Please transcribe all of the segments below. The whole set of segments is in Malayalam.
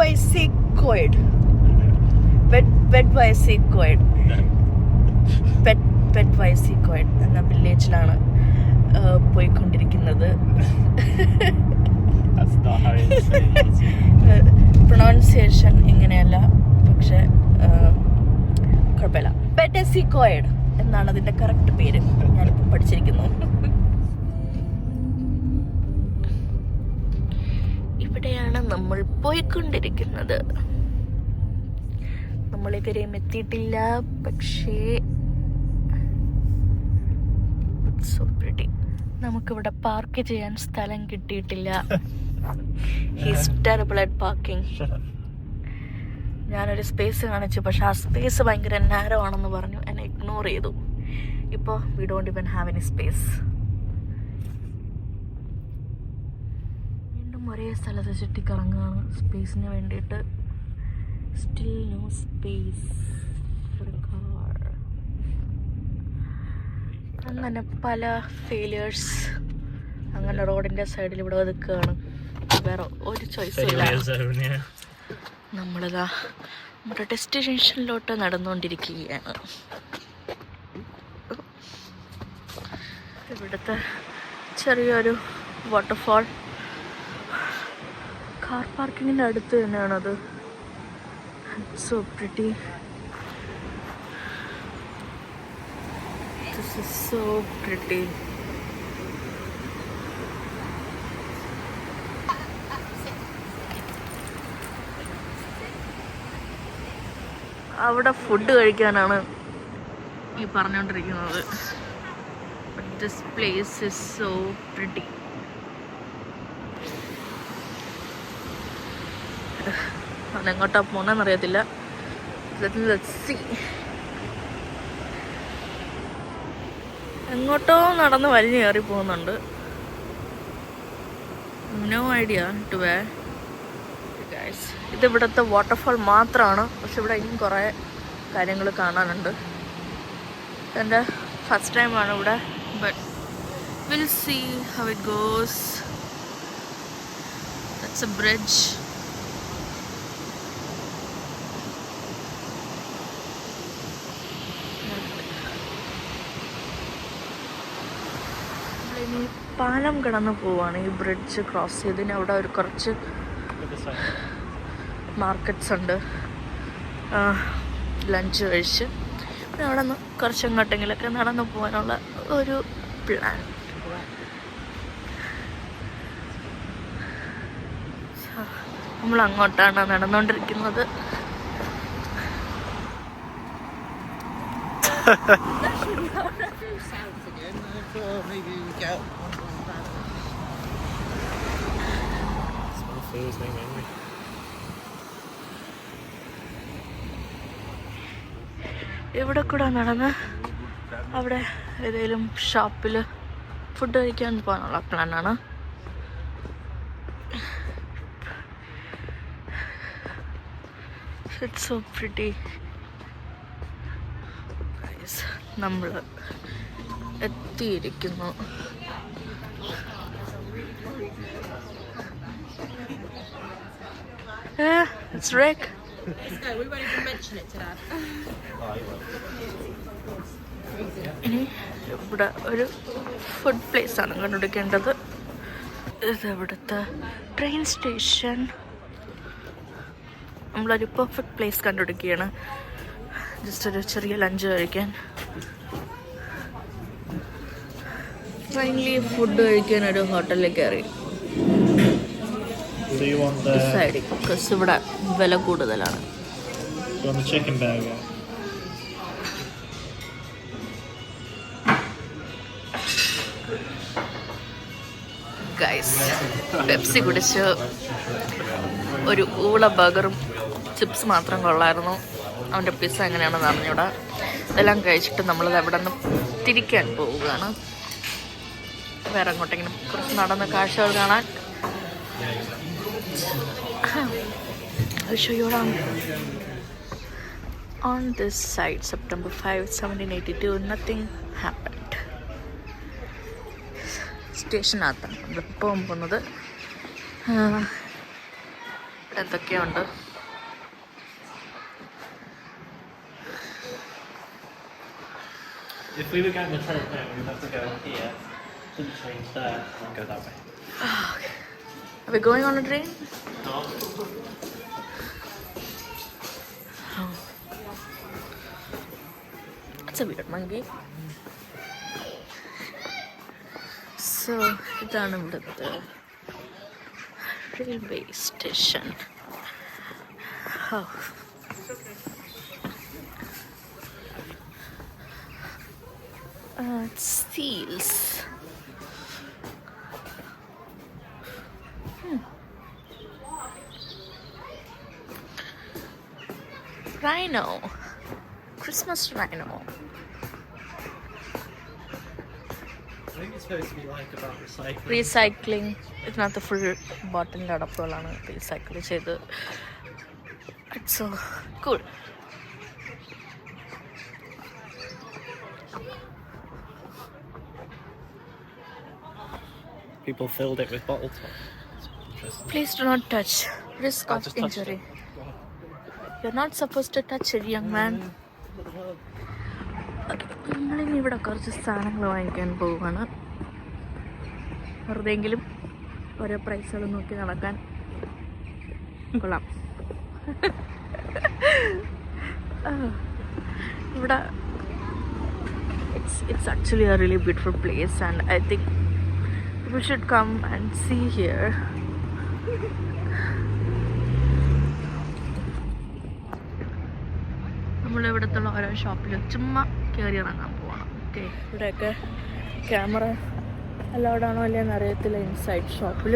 YC Coed. Pet YC Coed. Pet YC Coed എന്ന വില്ലേജിലാണ് പോയിക്കൊണ്ടിരിക്കുന്നത്. പ്രൊണൗൺസിയേഷൻ ഇങ്ങനെയല്ല, പക്ഷെ കുഴപ്പമില്ല. പെറ്റസി കോയഡ് എന്നാണ് അതിന്റെ കറക്റ്റ് പേര്. ഞാനിപ്പോൾ പഠിച്ചിരിക്കുന്നു. ഇവിടെയാണ് നമ്മൾ പോയിക്കൊണ്ടിരിക്കുന്നത്. നമ്മളിതുവരെയും എത്തിയിട്ടില്ല, പക്ഷേ so pretty. നമുക്കിവിടെ പാർക്ക് ചെയ്യാൻ സ്ഥലം കിട്ടിയിട്ടില്ല. He's terrible at parking. ഞാനൊരു സ്പേസ് കാണിച്ചു, പക്ഷെ ആ സ്പേസ് ഭയങ്കര നാരോ ആണെന്ന് പറഞ്ഞു. എന്നെ ഇഗ്നോർ ചെയ്തു. ഇപ്പോൾ we don't even have any space. വീണ്ടും ഒരേ സ്ഥലത്ത് ചുറ്റിക്കറങ്ങുകയാണ് സ്പേസിന് വേണ്ടിയിട്ട്. Still no space for a car. അങ്ങനെ പല ഫെയിലിയേഴ്സ് അങ്ങനെ റോഡിൻ്റെ സൈഡിൽ ഇവിടെ ഒതുക്കുകയാണ്. വേറെ ഒരു ചോയ്സും ഇല്ല. നമ്മളിതാ നമ്മുടെ ഡെസ്റ്റിനേഷനിലോട്ട് നടന്നുകൊണ്ടിരിക്കുകയാണ്. ഇവിടുത്തെ ചെറിയൊരു വാട്ടർഫാൾ കാർ പാർക്കിങ്ങിൻ്റെ അടുത്ത് തന്നെയാണത്. So pretty. This is so pretty. അവിടെ ഫുഡ് കഴിക്കാനാണ് ഈ പറഞ്ഞുകൊണ്ടിരിക്കുന്നത്. This place is so pretty. അതെങ്ങോട്ടാ പോണെന്ന് അറിയത്തില്ല. എങ്ങോട്ടോ നടന്ന് വലിഞ്ഞു കയറി പോകുന്നുണ്ട്. No idea to way. ഇത് ഇവിടുത്തെ വാട്ടർഫാൾ മാത്രമാണ്, പക്ഷെ ഇവിടെ ഇനിയും കുറേ കാര്യങ്ങൾ കാണാനുണ്ട്. എൻ്റെ ഫസ്റ്റ് ടൈമാണ് ഇവിടെ, but will see how it goes. That's a bridge. ഇനി പാലം കടന്ന് പോവാണ്. ഈ ബ്രിഡ്ജ് ക്രോസ് ചെയ്തതിന് അവിടെ ഒരു കുറച്ച് മാർക്കറ്റ്സ് ഉണ്ട്. ലഞ്ച് കഴിച്ച് പിന്നെ അവിടെ നിന്ന് കുറച്ചെങ്ങോട്ടെങ്കിലൊക്കെ നടന്നു പോകാനുള്ള ഒരു പ്ലാൻ. നമ്മൾ അങ്ങോട്ടാണ് നടന്നുകൊണ്ടിരിക്കുന്നത്. ഇവിടെ കൂടെ നടന്ന് അവിടെ ഏതെങ്കിലും ഷോപ്പിൽ ഫുഡ് കഴിക്കാൻ പോകാനുള്ള പ്ലാനാണ്. It's so pretty. നമ്മൾ എത്തിയിരിക്കുന്നു. It's Rick. No, we won't even mention it to Dad. ഇനി ഇവിടെ ഒരു ഫുഡ് പ്ലേസ് ആണ് കണ്ടുപിടിക്കേണ്ടത്. ഇത് ഇവിടുത്തെ ട്രെയിൻ സ്റ്റേഷൻ. നമ്മളൊരു പെർഫെക്റ്റ് പ്ലേസ് കണ്ടുപിടിക്കുകയാണ്, ജസ്റ്റ് ഒരു ചെറിയ ലഞ്ച് കഴിക്കാൻ. ഫൈനലി ഫുഡ് കഴിക്കാൻ ഒരു ഹോട്ടലിൽ കയറി. ബിക്കോസ് ഇവിടെ വില കൂടുതലാണ്. ഗൈസ് പെപ്സി കുടിച്ച് ഒരു ഊള ബർഗറും ചിപ്സ് മാത്രം കൊള്ളായിരുന്നു. അവൻ്റെ പിസ്സ എങ്ങനെയാണെന്ന് അറിഞ്ഞൂടാ. ഇതെല്ലാം കഴിച്ചിട്ട് നമ്മളത് അവിടെ നിന്ന് തിരിക്കാൻ പോവുകയാണ്. വേറെ അങ്ങോട്ടെങ്കിലും കുറച്ച് നടന്ന് കാഴ്ചകൾ കാണാൻ. I'll show you around. On this side, September 5, 1782, nothing happened. സ്റ്റേഷനകത്താണ് നമ്മളിപ്പോൾ പോകുന്നത്. ഇവിടെ എന്തൊക്കെയുണ്ട്. If we were going the train now, we'd have to go here, to the train there, and go that way. Okay. Are we going on a train? No. Oh. It's a weird monkey. So, ഇതാണ് ഇവിടുത്തെ railway station. Seals. Rhino. Christmas rhino. I think it's supposed to be like about recycling. Recycling. ഇതിനകത്ത് ഫുൾ ബോട്ടിലിൻ്റെ അടപ്പുകളാണ് റീസൈക്കിൾ ചെയ്ത്. It's so cool. People filled it with bottle top. Interesting. Please do not touch. Risk I of just touched injury. it. Go on. You're not supposed to touch it, young man. നമ്മളിനി ഇവിടെ കുറച്ച് സാധനങ്ങൾ വാങ്ങിക്കാൻ പോവുകയാണ്. വെറുതെയെങ്കിലും ഓരോ പ്രൈസുകൾ നോക്കി നടക്കാൻ കൊള്ളാം. ഇവിടെ it's actually a really beautiful place and I think people should come and see here. നമ്മളിവിടുത്തുള്ള ഓരോ ഷോപ്പിൽ ചുമ്മാ കയറി ഇറങ്ങാൻ പോകണം. ഓക്കെ, ഇവിടെയൊക്കെ ക്യാമറ അലൗഡ് ആണോ അല്ലേന്ന് അറിയത്തില്ല. ഇൻസൈഡ് ഷോപ്പിൽ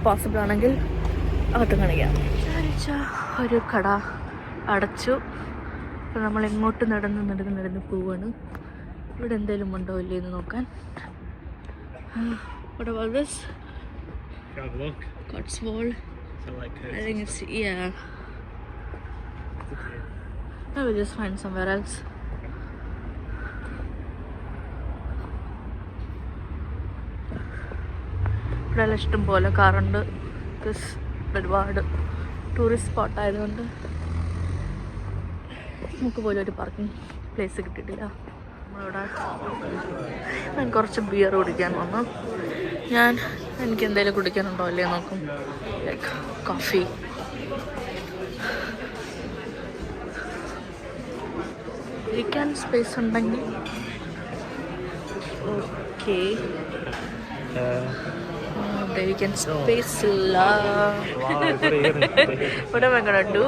പോസിബിൾ ആണെങ്കിൽ അകത്ത് കാണിക്കാം. വിചാരിച്ച ഒരു കട അടച്ചു. അപ്പോൾ നമ്മൾ എങ്ങോട്ട് നടന്ന് പോവാണ്. ഇവിടെ എന്തെങ്കിലും ഉണ്ടോ ഇല്ലേ എന്ന് നോക്കാൻ. What about this? Have a look. Cotswold. So like I think it's, yeah. I will just find somewhere else. ഇവിടെ ഇഷ്ടം പോലെ കാറുണ്ട്. ബിക്കോസ് ഒരുപാട് ടൂറിസ്റ്റ് സ്പോട്ട് ആയതുകൊണ്ട് നമുക്ക് പോലും ഒരു പാർക്കിംഗ് പ്ലേസ് കിട്ടിയിട്ടില്ല. നമ്മളിവിടെ ഞാൻ കുറച്ച് ബിയർ കുടിക്കാൻ വന്നു. എനിക്ക് എന്തെങ്കിലും കുടിക്കാനുണ്ടോ അല്ലേ നോക്കും. Like coffee. ഇരിക്കാൻ സ്പേസ് ഉണ്ടെങ്കിൽ ഓക്കെ. ഇരിക്കാൻ സ്പേസ് ഇല്ല. What am I gonna do?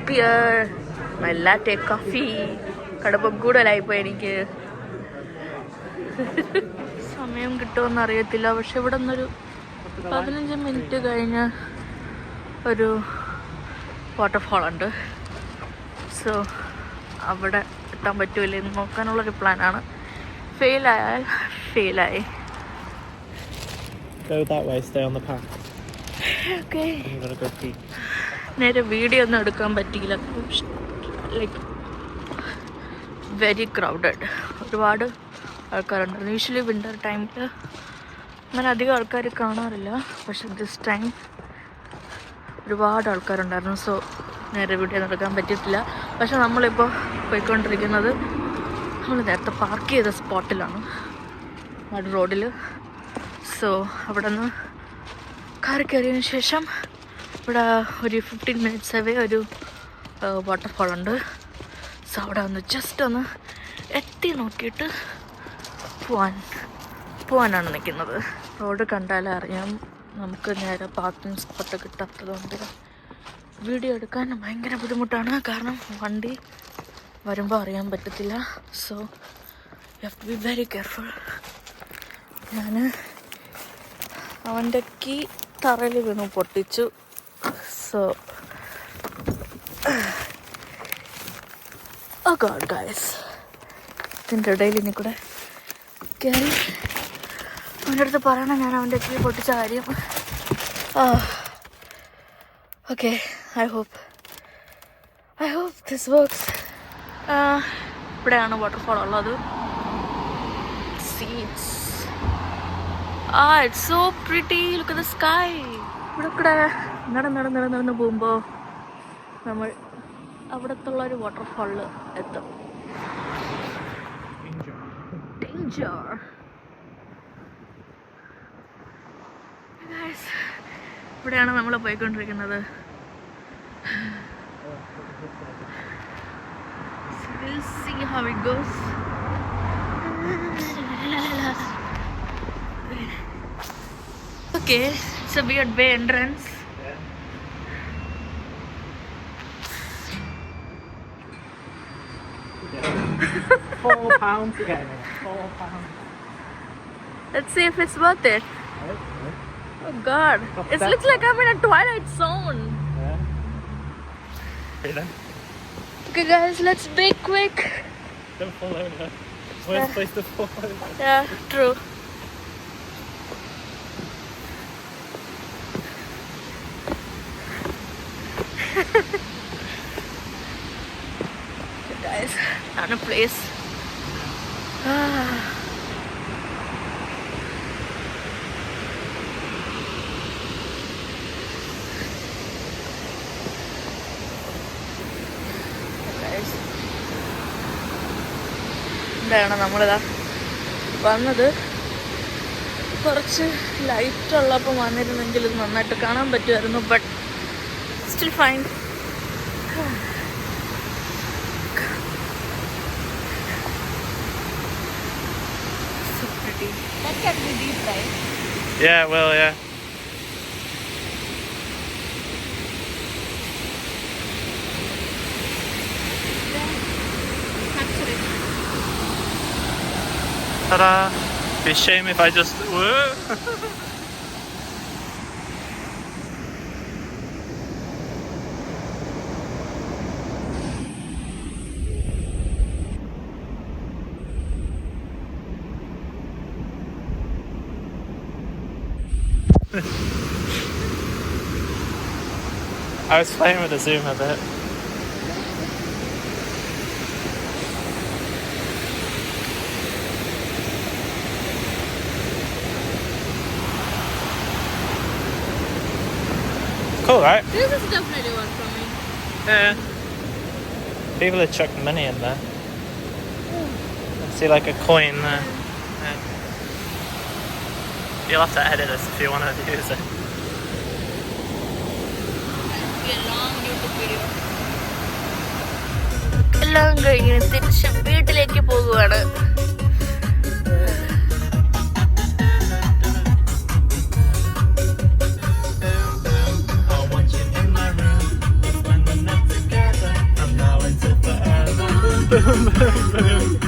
Beer, my latte coffee. കടുപ്പം കൂടുതലായിപ്പോയി എനിക്ക്. സമയം കിട്ടുമെന്ന് അറിയത്തില്ല. പക്ഷെ ഇവിടെ നിന്നൊരു 15 മിനിറ്റ് കഴിഞ്ഞ് ഒരു വാട്ടർഫാളുണ്ട്. സോ അവിടെ എത്താൻ പറ്റൂലേ എന്ന് നോക്കാനുള്ളൊരു പ്ലാനാണ്. ഫെയിലായാൽ ഫെയിലായി. go that way, stay on the path. Okay. I'm gonna go pee. നേരെ വീഡിയോ ഒന്നും എടുക്കാൻ പറ്റിയില്ല. Like very crowded. ഒരുപാട് ആൾക്കാരുണ്ടായിരുന്നു. യൂഷ്വലി വിൻ്റർ ടൈമിൽ അങ്ങനെ അധികം ആൾക്കാർ കാണാറില്ല. പക്ഷെ ദിസ് ടൈം ഒരുപാട് ആൾക്കാരുണ്ടായിരുന്നു. സോ നേരെ വീഡിയോ ഒന്നും എടുക്കാൻ പറ്റിയിട്ടില്ല. പക്ഷെ നമ്മളിപ്പോൾ പോയിക്കൊണ്ടിരിക്കുന്നത് നമ്മൾ നേരത്തെ പാർക്ക് ചെയ്ത സ്പോട്ടിലാണ്, നട് റോഡിൽ. സോ അവിടെ നിന്ന് കാർ കയറിയതിന് ശേഷം ഇവിടെ ഒരു 15 മിനിറ്റ്സ് അവേ ഒരു വാട്ടർഫാളുണ്ട്. സോ അവിടെ ഒന്ന് ജസ്റ്റ് ഒന്ന് എത്തി നോക്കിയിട്ട് പോവാനാണ് നിൽക്കുന്നത്. റോഡ് കണ്ടാലേ അറിയാം. നമുക്ക് നേരെ പാർക്കിംഗ് സ്പോട്ട് കിട്ടാത്തതുകൊണ്ട് വീഡിയോ എടുക്കാൻ ഭയങ്കര ബുദ്ധിമുട്ടാണ്. കാരണം വണ്ടി വരുമ്പോൾ അറിയാൻ പറ്റത്തില്ല. So you have to be very careful. ഞാൻ അവൻ്റെ കീ തറയിൽ വീണു പൊട്ടിച്ചു. സോ ഓ ഗോഡ് ഗൈസ്, ഇതിൻ്റെ ഇടയിൽ ഇനി കൂടെ കയറി അവൻ്റെ അടുത്ത് പറയണം ഞാൻ അവൻ്റെ കീ പൊട്ടിച്ച കാര്യം. Okay, I hope this works. ഇവിടെയാണ് വാട്ടർഫാൾ ഉള്ളത്. Seats. It's so pretty. Look at the sky. ഇവിടെ കൂടെ നടന്ന് പോകുമ്പോൾ നമ്മൾ അവിടത്തുള്ള ഒരു വാട്ടർഫാളിൽ എത്തും. ഡേഞ്ചർ. ഇവിടെയാണ് നമ്മൾ പോയിക്കൊണ്ടിരിക്കുന്നത്. We'll see how it goes. Okay, it's a weird bay entrance. £4 to get in. £4. Let's see if it's worth it. Oh God, it looks like I'm in a Twilight Zone. Then. Okay guys, let's be quick. Don't fall over. Worst place to fall over. Yeah, true. Okay, guys, on a place. Guys, ഇവിടെയാണ് നമ്മളിതാ വന്നത്. കുറച്ച് ലൈറ്റ് ഉള്ളപ്പോൾ വന്നിരുന്നെങ്കിൽ ഇത് നന്നായിട്ട് കാണാൻ പറ്റുമായിരുന്നു. But still fine. So pretty. That can be deep, right? Yeah, well, yeah. Capture it. Ta-da! Be a shame if I just... Whoa. I was playing with the zoom a bit. Cool, right? This is definitely one for me. Yeah. People have chucked money in there. I see like a coin there. Yeah. You'll have to edit this if you want to use it. Be a long YouTube video. എല്ലാം കഴിഞ്ഞ് തിരിച്ച് വീട്ടിലേക്ക് പോകുവാണ്. I want you in my room. Let's spend the night together. And now it's forever. Boom, boom, boom.